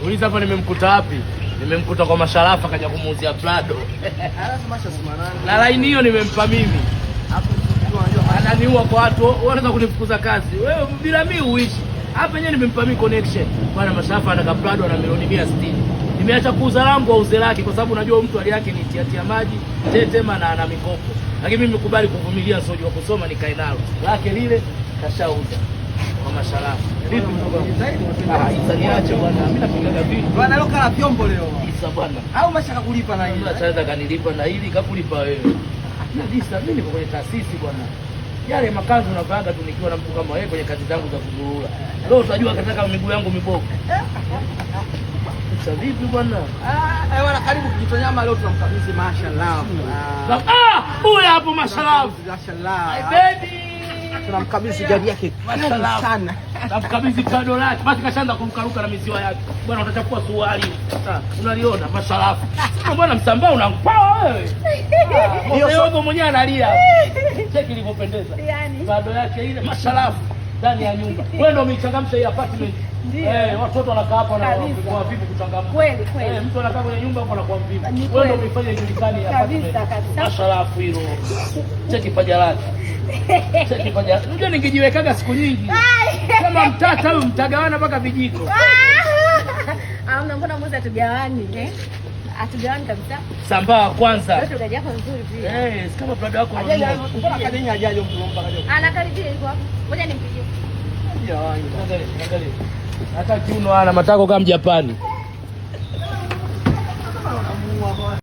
Uliza hapa nimemkuta wapi? Nimemkuta kwa Masharafa kaja kumuuzia Prado. Na line hiyo nimempa mimi. Ananiua kwa watu, wanataka kunifukuza kazi. Wewe bila mimi uishi. Hapa yenyewe nimempa mimi connection. Bwana Masharafa anataka Prado na milioni 160. Nimeacha kuuza langu auze lake kwa sababu najua mtu hali yake ni tiatia maji, tetema na ana mikopo. Lakini mimi nimekubali kuvumilia soji wa kusoma nikae nalo. Lake lile kashauza kwa Masharafa. Vipi mdogo? Itaniache bwana. Mimi napigaga vitu. Bwana leo kana vyombo leo. Isa bwana. Au mashaka kulipa na hili. Unachaweza kanilipa na hili kakulipa wewe. Nadisa mimi niko kwenye taasisi bwana. Yale makazi unavaaga tu nikiwa na mtu kama wewe kwenye kazi zangu za kuzurura. Leo utajua kataka miguu yangu mibovu. Sasa vipi bwana? Bwana karibu Kijitonyama leo tunamkabidhi mashallah. Huyu hapo mashallah. Mashallah. Hey baby. Tunamkabidhi gari yake mashallah sana. Tunamkabidhi Prado lake. Basi kashaanza kumkaruka na miziwa yake. Bwana utachukua suali. Unaliona mashallah. Sasa bwana msambao unampawa wewe. Hiyo wewe mwenyewe analia. Cheki ilivyopendeza. Prado yake ile mashallah ndani ya nyumba. Wewe ndio umechangamsha hii apartment. Watoto wanakaa hapa na kwa vipi kuchangamka. Kweli. Mtu anakaa kwenye nyumba hapo anakuwa mvivu. Wewe ndio umefanya ijulikane hapa. Kabisa. Mashallah hilo. Cheki paja lake. Cheki paja. Unajua ningejiwekaga siku nyingi. Kama mtata huyu mtagawana mpaka vijiko. Amna mbona mmoja tugawani atugawani kabisa. Sambaa kwanza. Wewe gari yako nzuri pia. Kama Prado yako mbona kadenya ajaje mtu mpa kaje. Anakaribia yuko hapo. Ngoja nimpigie. Angalia. Hata kiuno ana matako kama Mjapani.